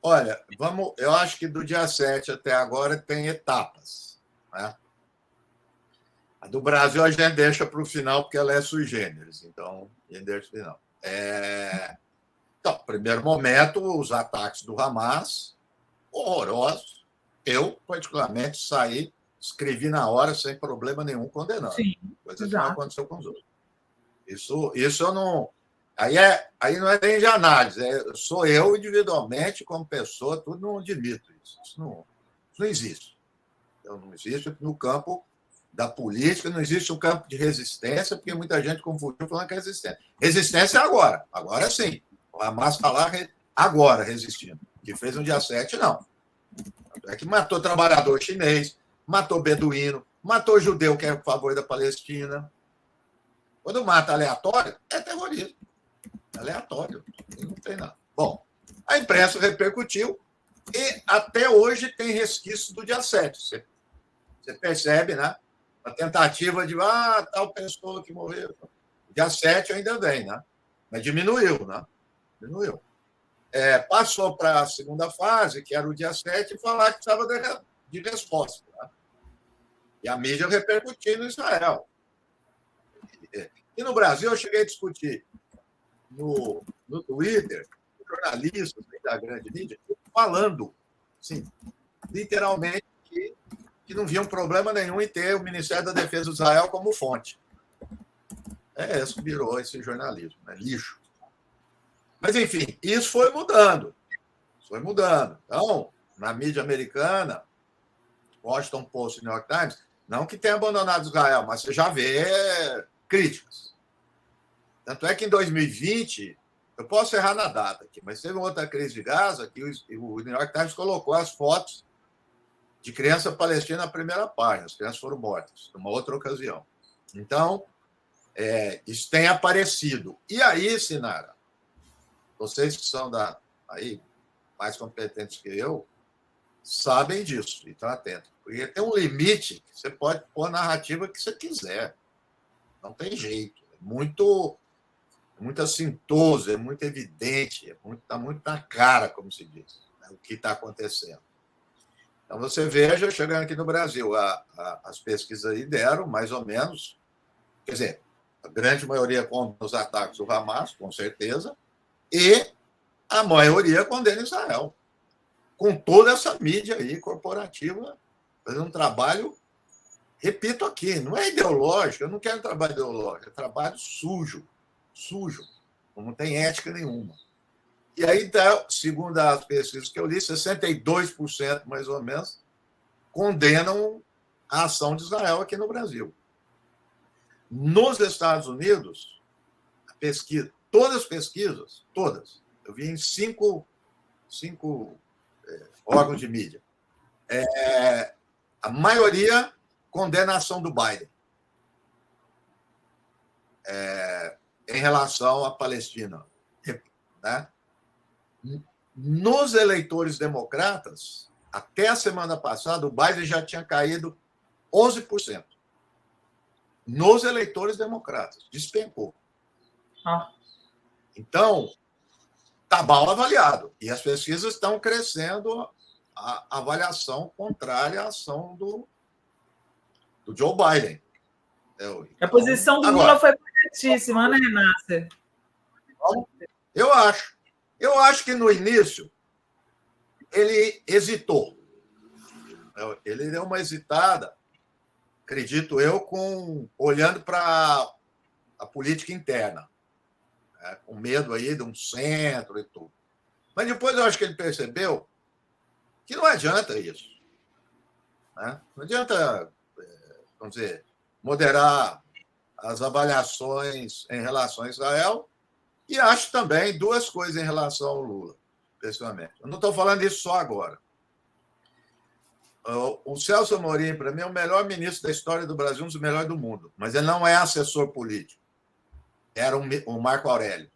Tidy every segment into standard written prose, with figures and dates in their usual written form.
Olha, eu acho que do dia 7 até agora tem etapas. Né? A do Brasil a gente deixa para o final, porque ela é sui generis. Então, a gente deixa para o final. Então, primeiro momento, os ataques do Hamas, horrorosos. Eu, particularmente, escrevi na hora, sem problema nenhum, condenando. Sim, coisa que não exato. aconteceu com os outros. Isso eu não. Aí não é nem de análise, sou eu individualmente, como pessoa, tudo não admito isso. Isso não existe. Então, não existe no campo da política, não existe um campo de resistência, porque muita gente confundiu falando que é resistência. Resistência é agora. Agora sim. O Hamas está lá agora resistindo. Que fez no dia 7, não. É que matou trabalhador chinês, matou beduíno, matou judeu que é a favor da Palestina. Quando mata aleatório, é terrorismo. Aleatório. Não tem nada. Bom, a imprensa repercutiu e até hoje tem resquício do dia 7. Você percebe, né? A tentativa de tal pessoa que morreu. Dia 7 ainda vem, né? Mas diminuiu, né? Diminuiu. Passou para a segunda fase, que era o dia 7, e falar que precisava de resposta. Né? E a mídia repercutindo em Israel. E no Brasil, eu cheguei a discutir no Twitter, jornalistas da grande mídia, falando, assim, literalmente, que não viam problema nenhum em ter o Ministério da Defesa de Israel como fonte. Isso virou esse jornalismo, né? Lixo. Mas, enfim, isso foi mudando. Foi mudando. Então, na mídia americana, Washington Post e New York Times, não que tenha abandonado Israel, mas você já vê críticas. Tanto é que em 2020, eu posso errar na data aqui, mas teve outra crise de Gaza que o New York Times colocou as fotos de criança palestina na primeira página. As crianças foram mortas, numa outra ocasião. Então, isso tem aparecido. E aí, Sinara, vocês que são aí mais competentes que eu, sabem disso e estão atentos. Porque tem um limite que você pode pôr a narrativa que você quiser. Não tem jeito. É muito assintoso, é muito evidente, está muito na cara, como se diz, né, o que está acontecendo. Então, você veja, chegando aqui no Brasil, as pesquisas aí deram mais ou menos, quer dizer, a grande maioria condena os ataques do Hamas, com certeza, e a maioria condena Israel. Com toda essa mídia aí corporativa, fazendo um trabalho, repito aqui, não é ideológico, eu não quero trabalho ideológico, é trabalho sujo, não tem ética nenhuma. E aí, então, segundo as pesquisas que eu li, 62%, mais ou menos, condenam a ação de Israel aqui no Brasil. Nos Estados Unidos, todas as pesquisas, todas, eu vi em cinco órgãos de mídia, a maioria condena a ação do Biden em relação à Palestina. Né? Nos eleitores democratas, até a semana passada, o Biden já tinha caído 11%. Nos eleitores democratas, despencou. Então, está mal avaliado. E as pesquisas estão crescendo a avaliação contrária à ação do Joe Biden. Então, a posição do Lula foi corretíssima, né, Nasser? Eu acho que no início ele hesitou. Ele deu uma hesitada, acredito eu, olhando para a política interna, com medo aí de um centro e tudo. Mas depois eu acho que ele percebeu que não adianta isso. Né? Não adianta, vamos dizer, moderar as avaliações em relação a Israel. E acho também duas coisas em relação ao Lula, pessoalmente. Eu não estou falando isso só agora. O Celso Amorim, para mim, é o melhor ministro da história do Brasil, um dos melhores do mundo. Mas ele não é assessor político. Era o Marco Aurélio.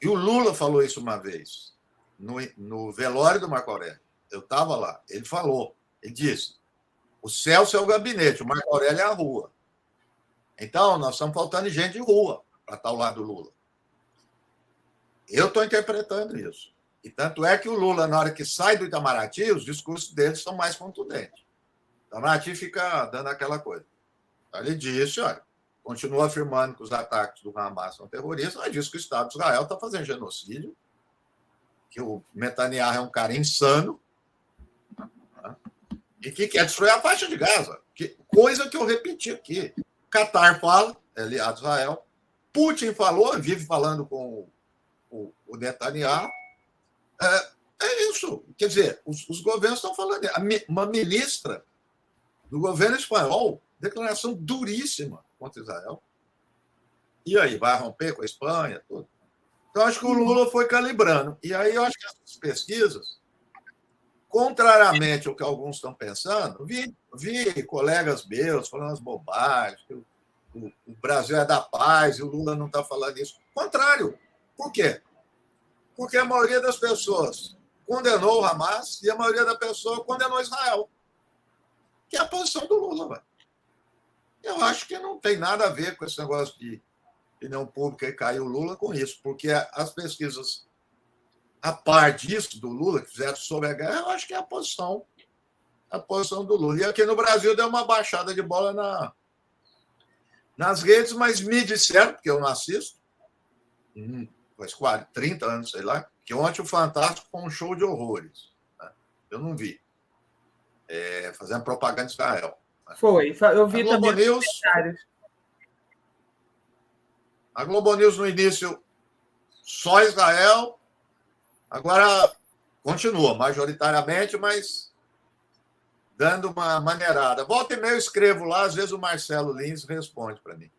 E o Lula falou isso uma vez, no velório do Marco Aurélio. Eu estava lá. Ele falou, ele disse, o Celso é o gabinete, o Marco Aurélio é a rua. Então, nós estamos faltando gente de rua para estar ao lado do Lula. Eu estou interpretando isso. E tanto é que o Lula, na hora que sai do Itamaraty, os discursos deles são mais contundentes. O Itamaraty fica dando aquela coisa. Ele disse, olha, continua afirmando que os ataques do Hamas são terroristas, mas diz que o Estado de Israel está fazendo genocídio, que o Netanyahu é um cara insano, né? E que quer destruir a faixa de Gaza. Coisa que eu repeti aqui. Qatar fala, aliado de Israel, Putin falou, vive falando com o Netanyahu. É isso. Quer dizer, os governos estão falando. Uma ministra do governo espanhol, declaração duríssima contra Israel. E aí, vai romper com a Espanha? Tudo. Então, acho que o Lula foi calibrando. E aí, eu acho que essas pesquisas, contrariamente ao que alguns estão pensando, vi colegas meus falando as bobagens, que o Brasil é da paz e o Lula não está falando isso. Contrário. Por quê? Porque a maioria das pessoas condenou o Hamas e a maioria da pessoa condenou Israel. Que é a posição do Lula. Véio. Eu acho que não tem nada a ver com esse negócio de opinião pública e caiu o Lula com isso, porque as pesquisas, a par disso do Lula, que fizeram sobre a guerra, eu acho que é a posição do Lula. E aqui no Brasil deu uma baixada de bola nas redes, mas me disseram, porque eu não assisto, faz quase 30 anos, sei lá, que ontem o Fantástico foi um show de horrores. Né? Eu não vi. Fazendo propaganda de Israel. Né? Foi, eu vi também os comentários. A Globo News, no início, só Israel, agora continua, majoritariamente, mas dando uma maneirada. Volta e meia eu escrevo lá, às vezes o Marcelo Lins responde para mim.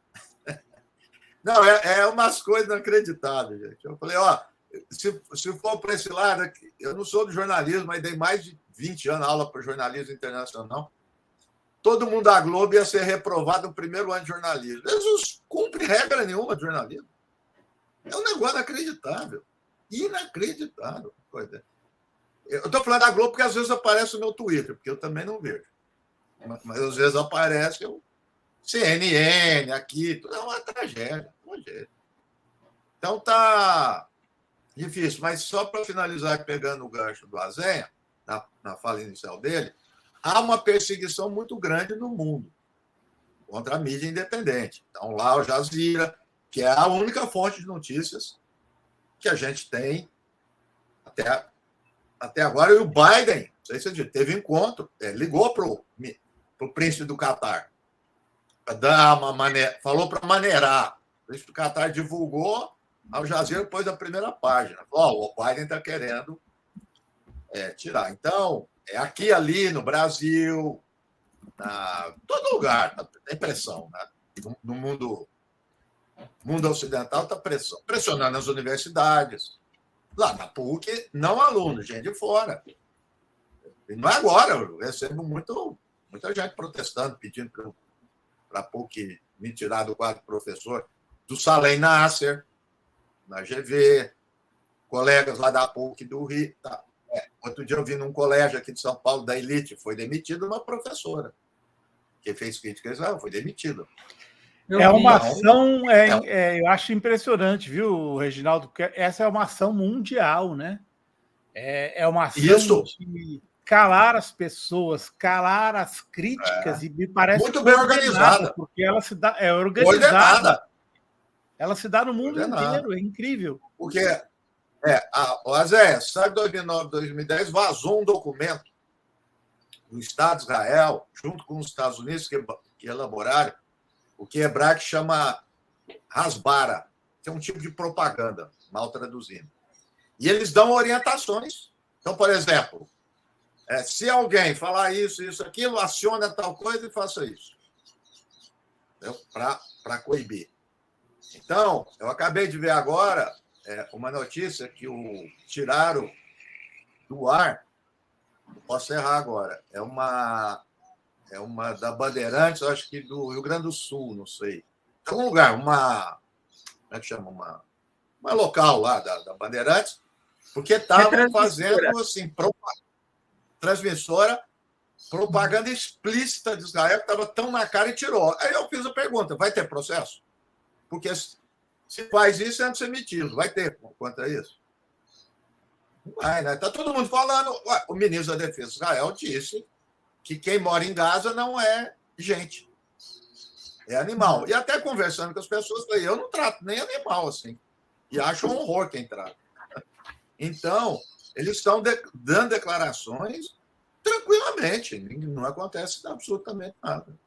Não, é umas coisas inacreditáveis, gente. Eu falei, se for para esse lado aqui, eu não sou do jornalismo, mas dei mais de 20 anos aula para jornalismo internacional. Todo mundo da Globo ia ser reprovado no primeiro ano de jornalismo. Eles não cumprem regra nenhuma de jornalismo. É um negócio inacreditável. Inacreditável. Eu estou falando da Globo porque às vezes aparece no meu Twitter, porque eu também não vejo. Mas às vezes aparece CNN aqui, tudo é uma tragédia. Então tá difícil. Mas só para finalizar, pegando o gancho do Azenha, na fala inicial dele, há uma perseguição muito grande no mundo contra a mídia independente. Então, lá o Jazeera, que é a única fonte de notícias que a gente tem até agora, e o Biden, não sei se você disse, teve encontro, ligou para o príncipe do Catar, falou para maneirar. O príncipe do Catar divulgou, Al Jazeera pôs a primeira página. Falou, o Biden está querendo tirar. Então, aqui, ali, no Brasil, todo lugar, tem pressão. Né? No mundo ocidental está pressionando as universidades. Lá na PUC, não alunos, gente de fora. E não é agora, eu recebo muita gente protestando, pedindo para a PUC me tirar do quadro de professor, do Salem Nasser, na GV, colegas lá da PUC do Rio. Tá. Outro dia eu vi num colégio aqui de São Paulo, da Elite, foi demitida uma professora que fez crítica a Israel, foi demitida. Uma ação, eu acho impressionante, viu, Reginaldo? Essa é uma ação mundial, né? É uma ação de calar as pessoas, calar as críticas, e me parece muito bem organizada, porque ela se dá, organizada. Ela se dá no mundo inteiro, é incrível. Porque Azé, sabe, 2009, 2010, vazou um documento do Estado de Israel, junto com os Estados Unidos, que elaboraram o que hebraico chama Hasbara, que é um tipo de propaganda, mal traduzindo. E eles dão orientações. Então, por exemplo, se alguém falar isso, aquilo, aciona tal coisa e faça isso. Para coibir. Então, eu acabei de ver agora uma notícia que tiraram do ar. Posso errar agora. É uma da Bandeirantes, acho que do Rio Grande do Sul, não sei. Em algum lugar, como é que chama? Uma local lá da Bandeirantes, porque estavam fazendo assim, transmissora, propaganda explícita de Israel, que estava tão na cara e tirou. Aí eu fiz a pergunta: vai ter processo? Porque se faz isso, é antisemitismo. Vai ter quanto a isso? Vai, né? Está todo mundo falando. Ué, o ministro da Defesa de Israel disse que quem mora em Gaza não é gente, é animal. E até conversando com as pessoas, eu não trato nem animal assim. E acho um horror quem trata. Então, eles estão dando declarações tranquilamente, não acontece absolutamente nada.